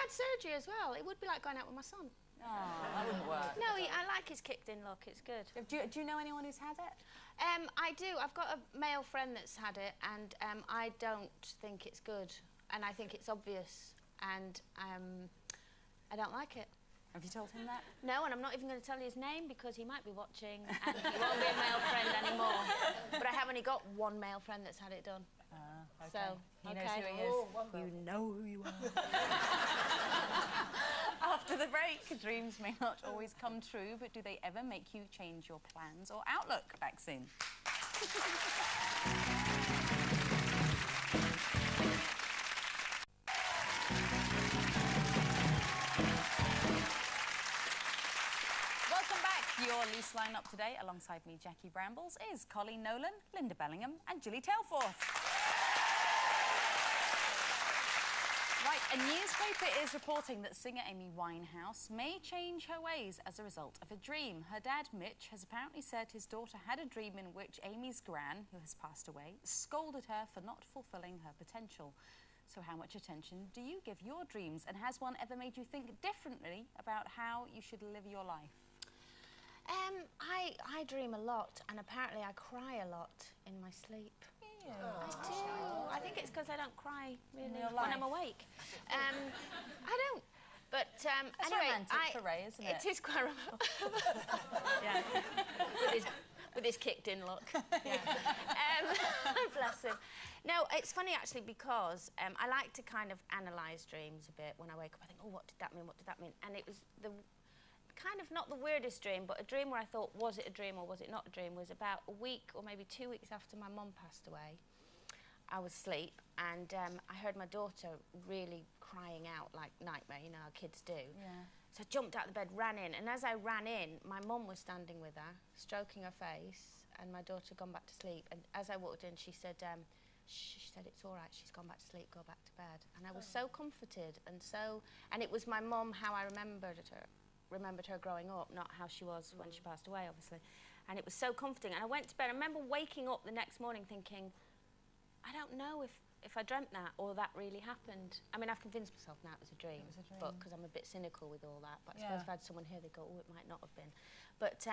had surgery as well. It would be like going out with my son. Oh, that wouldn't work. No, I like his kicked-in look. It's good. Do you know anyone who's had it? I do. I've got a male friend that's had it, and I don't think it's good, and I think it's obvious, and I don't like it. Have you told him that? No, and I'm not even going to tell you his name because he might be watching, and he won't be a male friend anymore. But I have only got one male friend that's had it done. Okay. So he knows who he is. Oh, you know who you are. After the break, dreams may not always come true, but do they ever make you change your plans or outlook? Back soon. Welcome back. Your loose lineup today, alongside me, Jackie Brambles, is Colleen Nolan, Linda Bellingham and Julie Tailforth. Right, a newspaper is reporting that singer Amy Winehouse may change her ways as a result of a dream. Her dad, Mitch, has apparently said his daughter had a dream in which Amy's gran, who has passed away, scolded her for not fulfilling her potential. So how much attention do you give your dreams, and has one ever made you think differently about how you should live your life? I dream a lot, and apparently I cry a lot in my sleep. Yeah. I do. I think it's because I don't cry really In your when life. I'm awake. I don't. But That's anyway, romantic for Ray, isn't it? It is quite romantic. Yeah. With his kicked-in look. Yeah. Bless him. No, it's funny actually because I like to kind of analyse dreams a bit. When I wake up, I think, oh, what did that mean? What did that mean? And it was the kind of not the weirdest dream, but a dream where I thought, was it a dream or was it not a dream, was about a week or maybe 2 weeks after my mum passed away. I was asleep and I heard my daughter really crying out like nightmare, you know how kids do. Yeah. So I jumped out of the bed, ran in, and as I ran in, my mum was standing with her, stroking her face, and my daughter had gone back to sleep. And as I walked in, she said, it's all right, she's gone back to sleep, go back to bed. And I was so comforted and it was my mum, how I remembered her growing up, not how she was when she passed away, obviously. And it was so comforting. And I went to bed. I remember waking up the next morning thinking, I don't know if I dreamt that or that really happened. I mean, I've convinced myself now it was a dream. It was a dream. But because I'm a bit cynical with all that. But I Yeah. suppose if I had someone here, they'd go, oh, it might not have been. But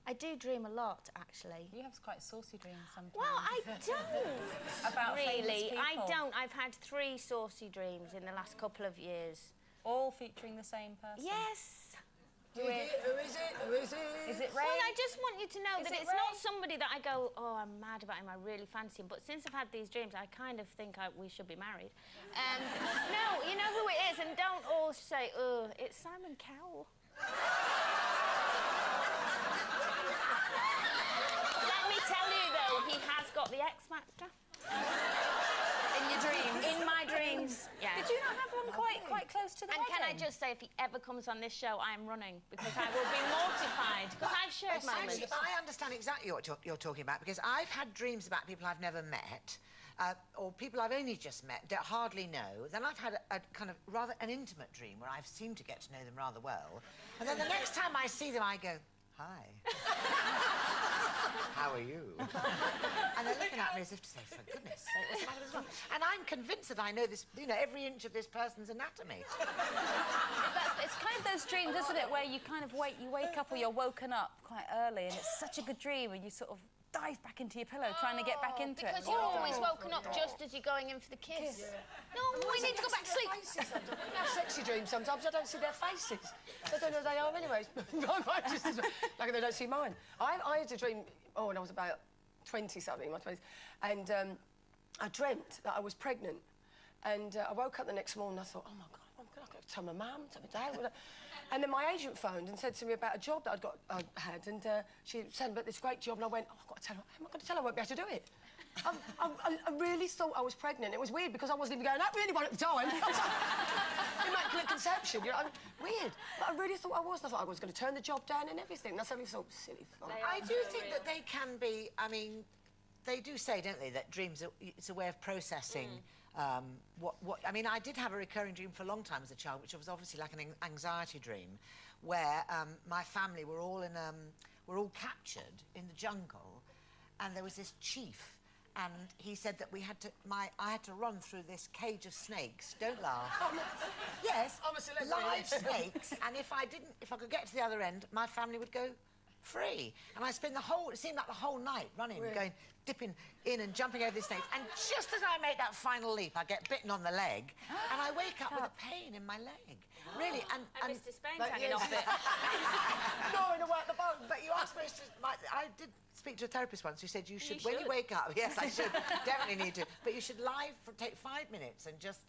I do dream a lot, actually. You have quite saucy dreams sometimes. Well, I don't. About famous really. people. I don't. I've had 3 saucy dreams in the last couple of years. All featuring the same person? Yes. Who is it? Who is it? Is it Ray? Well, I just want you to know Is that it it's not Ray? somebody that I go, oh, I'm mad about him, I really fancy him. But since I've had these dreams, I kind of think we should be married. No, you know who it is, and don't all say, oh, it's Simon Cowell. Let me tell you, though, he has got the X Factor. In your dreams? In my dreams, yeah. Did you not have one quite close to the And wedding? can I just say, if he ever comes on this show, I am running, because I will be mortified, because I've shared moments. Essentially, I understand exactly what you're talking about, because I've had dreams about people I've never met, or people I've only just met that hardly know. Then I've had a kind of rather an intimate dream where I've seemed to get to know them rather well. And then the next time I see them, I go, hi. How are you? And they're looking at me as if to say, for goodness sake, what's the matter with this one? And I'm convinced that I know this, you know, every inch of this person's anatomy. It's kind of those dreams, isn't it, where you kind of wake up or you're woken up quite early and it's such a good dream and you sort of dive back into your pillow trying to get back into because it. you're always woken up just as you're going in for the kiss. Yeah. No, we need to go back to sleep. I have sexy dreams sometimes. I don't see their faces. I don't know who they are anyways. Like they don't see mine. I had a dream, when I was about 20-something, my 20s, and I dreamt that I was pregnant. And I woke up the next morning and I thought, oh, my God, I'm going to tell my mum, tell my dad. And then my agent phoned and said to me about a job that I'd had, and she said about this great job, and I went, oh, I've got to tell her. How am I going to tell her I won't be able to do it? I really thought I was pregnant. It was weird because I wasn't even going out with anyone at the time. Immaculate conception, you know, weird. But I really thought I was. I thought I was going to turn the job down and everything. That's only so silly. I do think that they can be, I mean, they do say, don't they, that dreams it's a way of processing I mean, I did have a recurring dream for a long time as a child, which was obviously like an anxiety dream, where my family were all captured in the jungle, and there was this chief, and he said that I had to run through this cage of snakes. Don't laugh. Yes, I'm a celebrity. live snakes, and if I could get to the other end, my family would go free. And I spent it seemed like the whole night running, going, dipping in and jumping over the snakes. And just as I make that final leap, I get bitten on the leg, and I wake up with a pain in my leg. Really, and Mr. Spain's Like, hanging yes. off it. gnawing away at the bone. But you are supposed to. I did speak to a therapist once who said you should, when you wake up. Yes, I should definitely need to. But you should take 5 minutes and just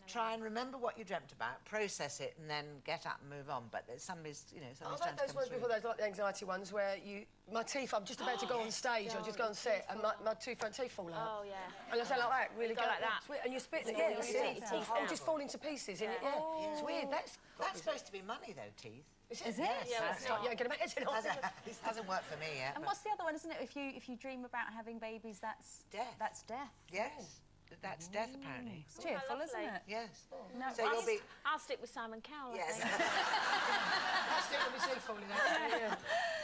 try and remember what you dreamt about, process it, and then get up and move on. But there's somebody's, I've had those ones before, those like the anxiety ones where my teeth, I'm just about to go on stage, or just go on set, and my two front teeth fall out. Oh, yeah. And I say like that, really go like that. And you're spitting it, Yeah, yeah, your your teeth Oh, down. just falling to pieces. Yeah. It's weird. That's supposed to be money, though, teeth. Is it? Yes, Yeah, that's it's not. Yeah, I can imagine. This hasn't worked for me yet. And but what's the other one, isn't it? If you dream about having babies, that's Death. That's death. Yes, that's death, apparently. It's cheerful, lovely. isn't it? Yes. No, So you'll be. I'll stick with Simon Cowell. I Yes. think. That's still when we see falling out. Yeah.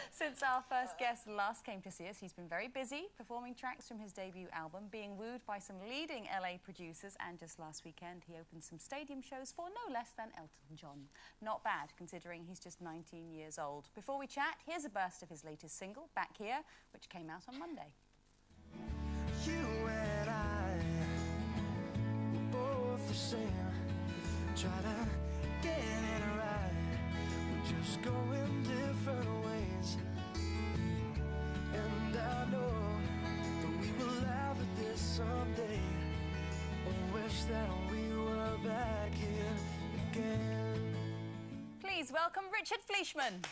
Since our first guest last came to see us, he's been very busy performing tracks from his debut album, being wooed by some leading LA producers, and just last weekend he opened some stadium shows for no less than Elton John. Not bad, considering he's just 19 years old. Before we chat, here's a burst of his latest single, Back Here, which came out on Monday. You and I were both the same. Try to get it right. We're just going different ways. And I know that we will laugh at this someday. I wish that we were back here again. Please welcome Richard Fleischman.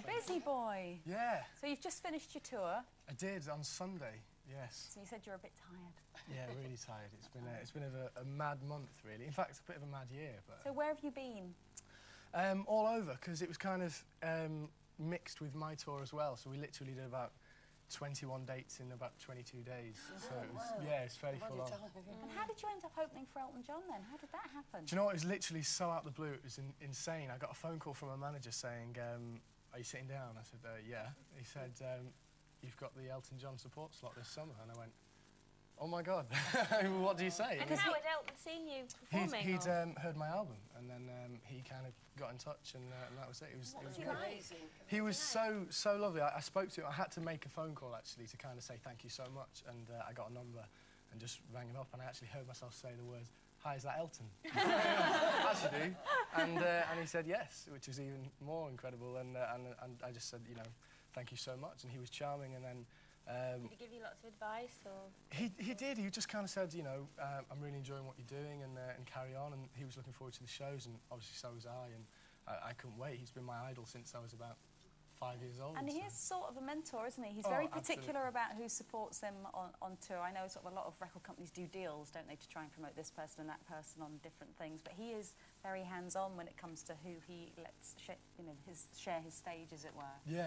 Busy boy. Yeah, So you've just finished your tour, I did on Sunday. Yes. so you said you're a bit tired. Yeah, really tired. It's been a mad month, really. In fact, a bit of a mad year. So where have you been? But all over, because it was kind of mixed with my tour as well. So we literally did about 21 dates in about 22 days. So it was, yeah, it's fairly full on. And how did you end up opening for Elton John then? How did that happen? Do you know what? It was literally so out the blue. It was insane. I got a phone call from a manager saying, "Are you sitting down?" I said, "Yeah." He said, "You've got the Elton John support slot this summer," and I went, "Oh my God, what do you say?" And how had Elton seen you performing? He'd or- heard my album, and then he kind of got in touch, and that was it. It was he good. like? He was so lovely. I spoke to him. I had to make a phone call actually to kind of say thank you so much, and I got a number and just rang him up, and I actually heard myself say the words, "Hi, is that Elton?" As you do. And he said yes, which was even more incredible. And I just said, thank you so much. And he was charming. And then Did he give you lots of advice, or? he did. He just kind of said, I'm really enjoying what you're doing, and carry on. And he was looking forward to the shows, and obviously so was I. And I couldn't wait. He's been my idol since I was about 5 years old. And he so. is sort of a mentor, isn't he? He's Oh, very absolutely. particular about who supports them on tour. I know sort of a lot of record companies do deals, don't they, to try and promote this person and that person on different things. But he is very hands-on when it comes to who he lets share his stage, as it were. Yeah.